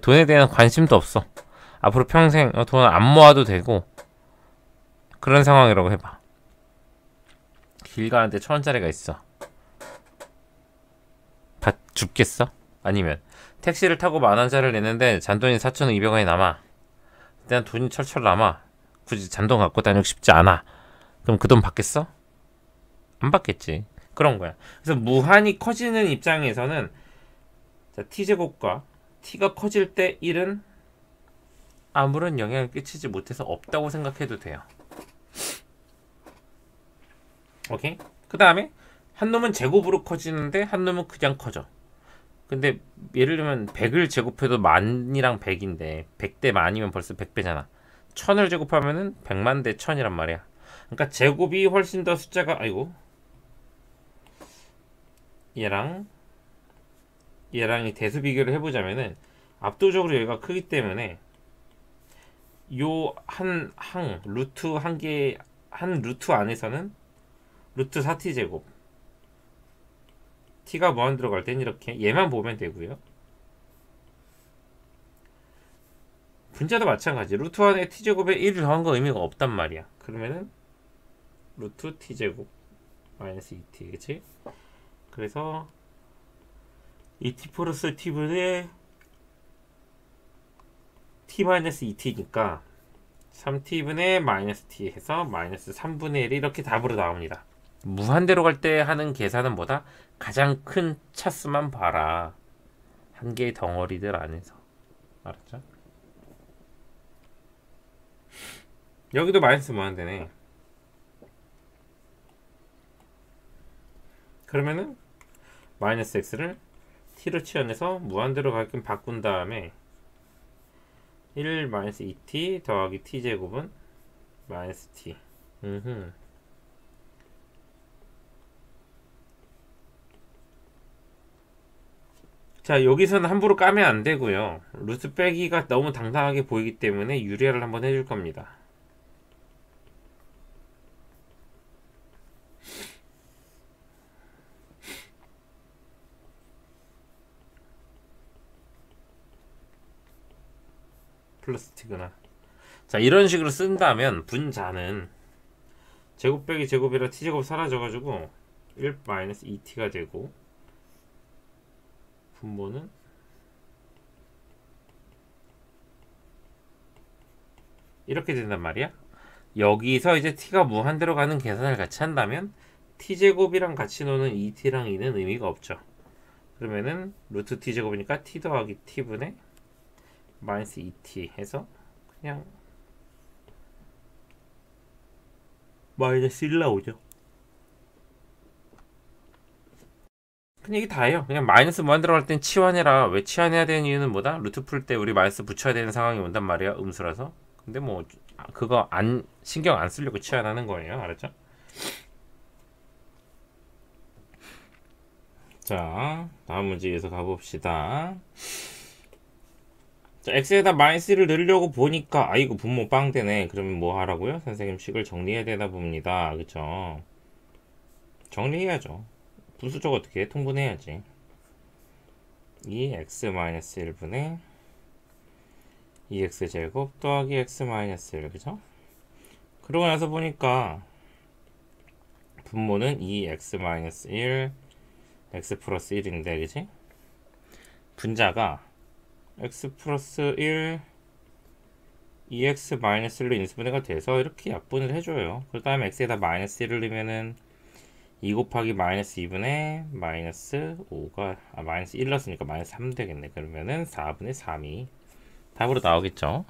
돈에 대한 관심도 없어. 앞으로 평생 돈을 안 모아도 되고 그런 상황이라고 해봐. 길 가는데 1,000원짜리가 있어. 죽겠어? 아니면 택시를 타고 10,000원짜리를 냈는데 잔돈이 4,200원이 남아. 일단 돈이 철철 남아. 굳이 잔돈 갖고 다니고 싶지 않아. 그럼 그 돈 받겠어? 안 받겠지. 그런 거야. 그래서 무한히 커지는 입장에서는 자, t제곱과 t가 커질 때 1은 아무런 영향을 끼치지 못해서 없다고 생각해도 돼요. 오케이? 그 다음에 한 놈은 제곱으로 커지는데 한 놈은 그냥 커져. 근데 예를 들면 100을 제곱해도 만이랑 100인데 100대 만이면 벌써 100배잖아. 1000을 제곱하면은 100만 대 1000이란 말이야. 그러니까 제곱이 훨씬 더 숫자가 아이고 얘랑 이 대수 비교를 해보자면은 압도적으로 얘가 크기 때문에 요 한 루트 한 개 한 루트 안에서는 루트 4t 제곱 t가 무한 들어갈 땐 이렇게 얘만 보면 되고요. 분자도 마찬가지. 루트 안에 t제곱에 1을 더한 거 의미가 없단 말이야. 그러면은 루트 t제곱 마이너스 2t 그치? 그래서 2t 플러스 t분의 t 마이너스 2t니까 3t분의 마이너스 t 해서 마이너스 3분의 1이 이렇게 답으로 나옵니다. 무한대로 갈 때 하는 계산은 뭐다? 가장 큰 차수만 봐라. 한 개의 덩어리들 안에서. 알았죠? 여기도 마이너스 무한대네. 그러면은 마이너스 x를 t로 치환해서 무한대로 가끔 바꾼 다음에 1 마이너스 2t 더하기 t제곱은 마이너스 t. 자, 여기서는 함부로 까면 안 되고요. 루트 빼기가 너무 당당하게 보이기 때문에 유리화를 한번 해줄 겁니다. 플러스 t구나. 자, 이런 식으로 쓴다면 분자는 제곱 빼기 제곱이라 t제곱 사라져가지고 1 마이너스 2t가 되고, 분모는 이렇게 된단 말이야. 여기서 이제 t가 무한대로 가는 계산을 같이 한다면 t제곱이랑 같이 노는 2t랑 2는 의미가 없죠. 그러면은 루트 t제곱이니까 t 더하기 t분의 마이너스 2t 해서 그냥 마이너스 1 나오죠. 그냥 이게 다예요. 그냥 마이너스 무한대로 갈 땐 치환해라. 왜 치환해야 되는 이유는 뭐다? 루트 풀 때 우리 마이너스 붙여야 되는 상황이 온단 말이야. 음수라서. 근데 뭐 그거 안 신경 안 쓰려고 치환하는 거예요. 알았죠? 자, 다음 문제에서 가봅시다. 자, x에다 마이너스 1을 넣으려고 보니까 이거 분모 빵되네. 그러면 뭐 하라고요? 선생님 식을 정리해야 되나 봅니다. 그쵸? 정리해야죠. 분수적 어떻게 해? 통분해야지. 이 x-1분의 2x제곱 더하기 x-1 그죠? 그러고 나서 보니까 분모는 2x-1 x 플러스 1인데 그지? 분자가 x 플러스 1 2x-1로 인수분해가 돼서 이렇게 약분을 해줘요. 그 다음에 x에다 마이너스 1을 넣으면은 2 곱하기 마이너스 2분의 마이너스 5가 마이너스 1 넣었으니까 마이너스 3 되겠네. 그러면은 4분의 3이 답으로 나오겠죠.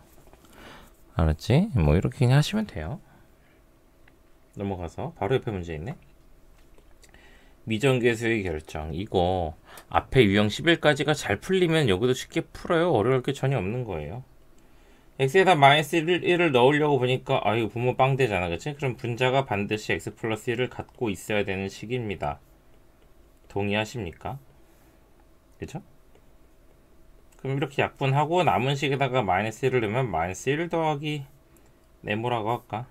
알았지? 뭐 이렇게 그냥 하시면 돼요. 넘어가서 바로 옆에 문제 있네. 미정계수의 결정. 이거 앞에 유형 11까지가 잘 풀리면 여기도 쉽게 풀어요. 어려울 게 전혀 없는 거예요. x에다 마이너스 1을 넣으려고 보니까 이거 분모 빵되잖아. 그치? 그럼 분자가 반드시 x 플러스 1을 갖고 있어야 되는 식입니다. 동의하십니까? 그쵸? 그럼 이렇게 약분하고 남은 식에다가 마이너스 1을 넣으면 마이너스 1 더하기 네모라고 할까?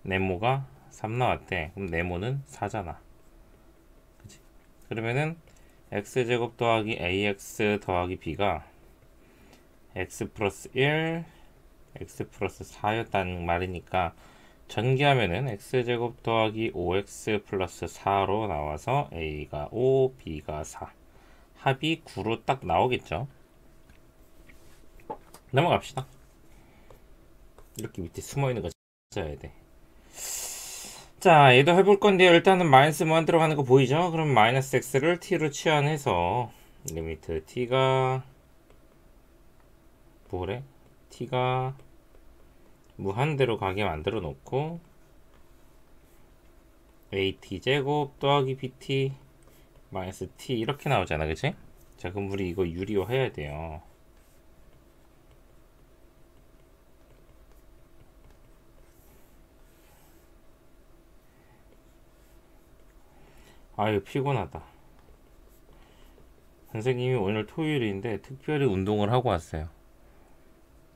네모가 3 나왔대. 그럼 네모는 4잖아. 그치? 그러면은 x제곱 더하기 ax 더하기 b가 x 플러스 1 x 플러스 4였다는 말이니까 전개하면은 x제곱 더하기 5x 플러스 4로 나와서 a가 5 b가 4 합이 9로 딱 나오겠죠. 넘어갑시다. 이렇게 밑에 숨어있는 거 찾아야 돼. 자, 얘도 해볼 건데요. 일단은 마이너스 무한 들어가는 거 보이죠? 그럼 마이너스 x를 t로 치환해서 리미트 t가 뭐래? t가 무한대로 가게 만들어 놓고 at 제곱 더하기 bt 마이너스 t 이렇게 나오잖아. 그치? 자, 그럼 우리 이거 유리화 해야 돼요. 아유, 피곤하다. 선생님이 오늘 토요일인데 특별히 운동을 하고 왔어요.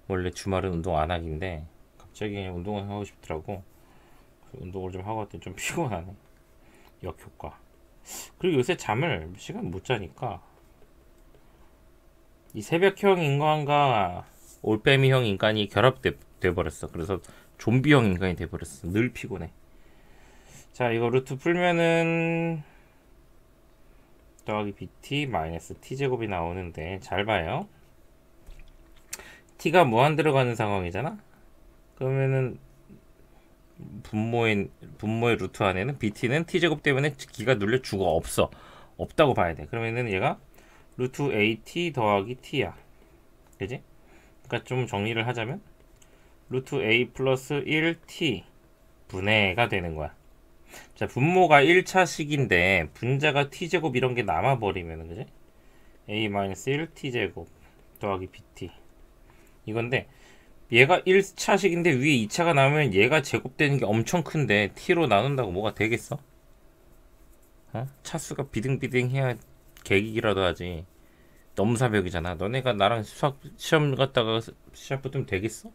원래 주말은 운동 안 하긴데 갑자기 그냥 운동을 하고 싶더라고. 운동을 좀 하고 왔더니 좀 피곤하네. 역효과. 그리고 요새 잠을 몇 시간 못 자니까 이 새벽형 인간과 올빼미형 인간이 결합돼 버렸어. 그래서 좀비형 인간이 돼 버렸어. 늘 피곤해. 자, 이거 루트 풀면은 더하기 bt 마이너스 t제곱이 나오는데 잘 봐요. t가 무한 들어가는 상황이잖아. 그러면은 분모의 루트 안에는 bt는 t제곱 때문에 기가 눌려 죽어. 없다고 봐야 돼. 그러면은 얘가 루트 at 더하기 t야. 그지? 그러니까 좀 정리를 하자면 루트 a 플러스 1t 분해가 되는 거야. 자, 분모가 1차식인데 분자가 t제곱 이런 게 남아버리면 그지? a-1t제곱 더하기 bt 이건데 얘가 1차식인데 위에 2차가 나오면 얘가 제곱되는 게 엄청 큰데 t로 나눈다고 뭐가 되겠어? 차수가 비등비등해야 계기라도 하지. 넘사벽이잖아. 너네가 나랑 수학 시험 갔다가 시합 붙으면 되겠어?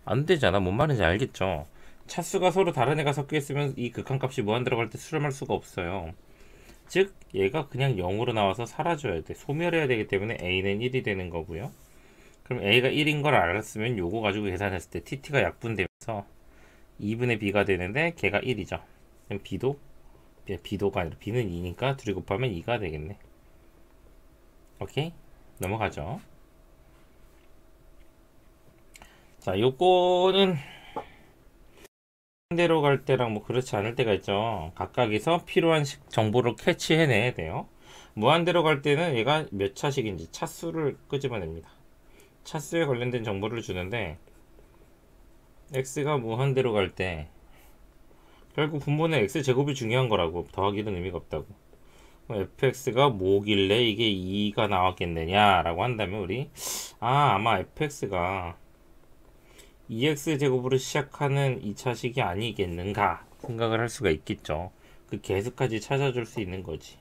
안 되잖아. 뭔 말인지 알겠죠? 차수가 서로 다른 애가 섞여 있으면 이 극한값이 무한 들어갈 때 수렴할 수가 없어요. 즉 얘가 그냥 0으로 나와서 사라져야 돼. 소멸해야 되기 때문에 a는 1이 되는 거고요. 그럼 a가 1인 걸 알았으면 요거 가지고 계산했을 때 tt가 약분되면서 2분의 b가 되는데 걔가 1이죠. 그럼 b도가 아니라 b는 2니까 둘이 곱하면 2가 되겠네. 오케이? 넘어가죠. 자, 요거는 대로 갈 때랑 뭐 그렇지 않을 때가 있죠. 각각에서 필요한 정보를 캐치해내야 돼요. 무한대로 갈 때는 얘가 몇 차식인지 차수를 끄집어냅니다. 차수에 관련된 정보를 주는데 x가 무한대로 갈 때 결국 분모는 x제곱이 중요한 거라고. 더하기는 의미가 없다고. fx가 뭐길래 이게 2가 나왔겠느냐 라고 한다면 우리 아마 fx가 2x제곱으로 시작하는 2차식이 아니겠는가 생각을 할 수가 있겠죠. 그 계수까지 찾아줄 수 있는 거지.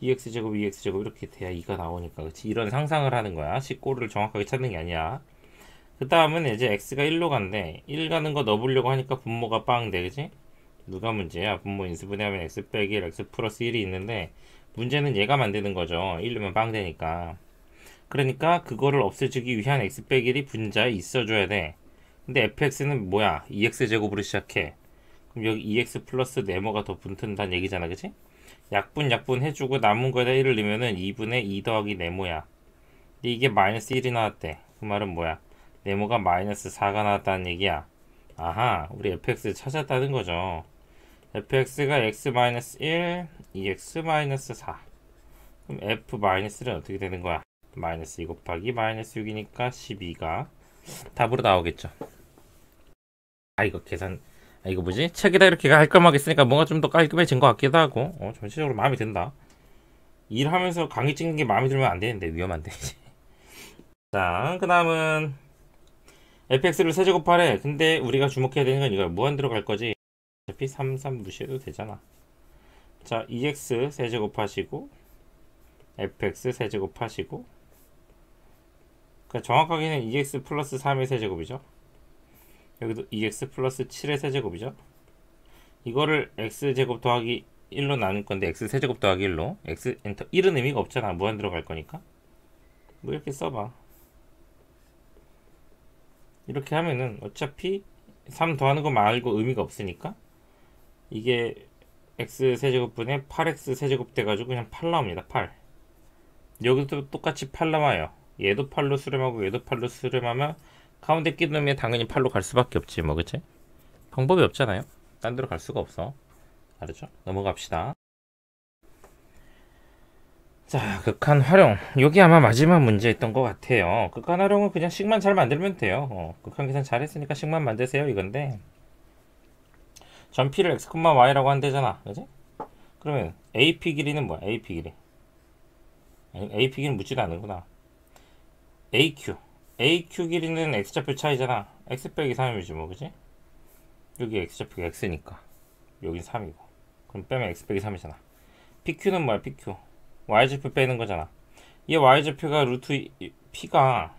2x제곱 2x제곱 이렇게 돼야 2가 나오니까 그치? 이런 상상을 하는 거야. 식고를 정확하게 찾는 게 아니야. 그 다음은 이제 x가 1로 간대. 1 가는 거 넣어보려고 하니까 분모가 빵 돼. 그치? 누가 문제야? 분모 인수분해하면 x 빼기 1 x 플러스 1이 있는데 문제는 얘가 만드는 거죠. 1이면 빵 되니까. 그러니까 그거를 없애주기 위한 x 빼기 1이 분자에 있어줘야 돼. 근데 fx는 뭐야? 2x제곱으로 시작해. 그럼 여기 2x 플러스 네모가 더 붙는다는 얘기잖아. 그치? 약분 해주고 남은 거에다 1을 넣으면은 2분의 2 더하기 네모야. 근데 이게 마이너스 1이 나왔대. 그 말은 뭐야? 네모가 마이너스 4가 나왔다는 얘기야. 아하, 우리 fx 찾았다는 거죠. fx가 x-1, 2x-4. 그럼 f-1은 어떻게 되는 거야? 마이너스 2 곱하기 마이너스 6이니까 12가 답으로 나오겠죠. 이거 뭐지? 책에다 이렇게 깔끔하게 쓰니까 뭔가 좀 더 깔끔해진 것 같기도 하고 전체적으로 마음에 든다. 일하면서 강의 찍는 게 마음에 들면 안 되는데 위험한데. 자, 그 다음은 fx를 세제곱하래. 근데 우리가 주목해야 되는 건 이거야. 무한대로 갈 거지. 어차피 3 무시해도 되잖아. 자, 2x 세제곱하시고 fx 세제곱하시고 그러니까 정확하게는 2x 플러스 3의 세제곱이죠. 여기도 2x 플러스 7의 세제곱이죠. 이거를 x제곱 더하기 1로 나눌 건데 x 세제곱 더하기 1로 x 엔터 1은 의미가 없잖아. 무한대로 갈 거니까. 뭐 이렇게 써봐. 이렇게 하면은 어차피 3 더하는 거 말고 의미가 없으니까 이게 x 세제곱분에 8x 세제곱 돼가지고 그냥 8 나옵니다. 8. 여기도 똑같이 8 나와요. 얘도 8로 수렴하고 얘도 8로 수렴하면 가운데 끼 놈이 당연히 8로 갈 수밖에 없지 뭐. 그치? 방법이 없잖아요. 딴 데로 갈 수가 없어. 알았죠? 넘어갑시다. 자, 극한 활용. 여기 아마 마지막 문제였던 것 같아요. 극한 활용은 그냥 식만 잘 만들면 돼요. 극한 계산 잘했으니까 식만 만드세요 이건데 전피를 x, y라고 한대잖아. 그지? 그러면 AP 길이는 뭐야? AP 길이. 아니, AP 길이는 묻지도 않는구나. AQ 길이는 x좌표 차이잖아. x 빼기 3이지 뭐. 그지? 여기 x좌표가 x니까 여긴 3이고 그럼 빼면 x 빼기 3이잖아. PQ는 뭐야? PQ y좌표 빼는 거잖아. 이 y좌표가 루트 p가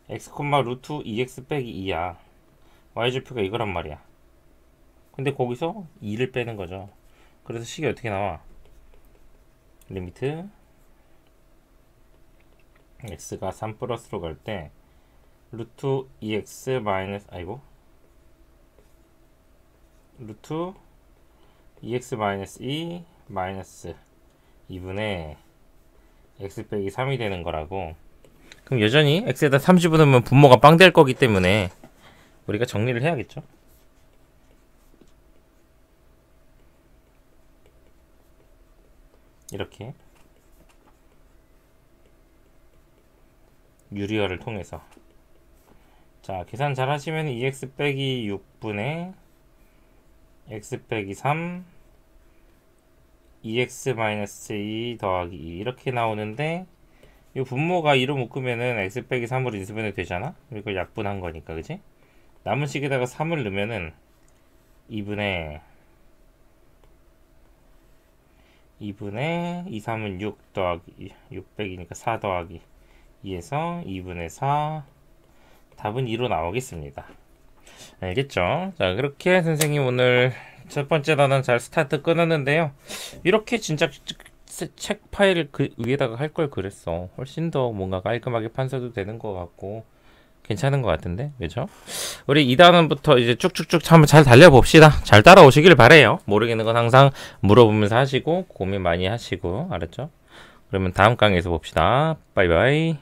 x, 루트 2x 빼기 2야. y좌표가 이거란 말이야. 근데 거기서 2를 빼는 거죠. 그래서 식이 어떻게 나와? 리미트 x가 3 플러스로 갈 때 루트 2x 마이너스 루트 2x 마이너스 2 마이너스 2분의 x 빼기 3이 되는 거라고. 그럼 여전히 x에다 3 집어넣으면 분모가 빵 될 거기 때문에 우리가 정리를 해야겠죠. 이렇게 유리화를 통해서 자, 계산 잘 하시면 2x 빼기 6분의 x 빼기 3 2x 마이너스 2 더하기 2 이렇게 나오는데 이 분모가 2로 묶으면은 x 빼기 3으로 인수분해 되잖아? 이걸 약분한 거니까, 그지? 남은 식에다가 3을 넣으면은 2분의 2, 3은 6 더하기 600이니까 4 더하기 2에서 2분의 4 답은 2로 나오겠습니다. 알겠죠? 자, 그렇게 선생님 오늘 첫 번째 단원 잘 스타트 끊었는데요. 이렇게 진짜 책 파일을 그 위에다가 할 걸 그랬어. 훨씬 더 뭔가 깔끔하게 판서도 되는 것 같고 괜찮은 것 같은데, 그죠? 우리 2단원부터 이제 쭉쭉쭉 한번 잘 달려봅시다. 잘 따라오시길 바래요. 모르겠는 건 항상 물어보면서 하시고 고민 많이 하시고, 알았죠? 그러면 다음 강의에서 봅시다. 바이바이.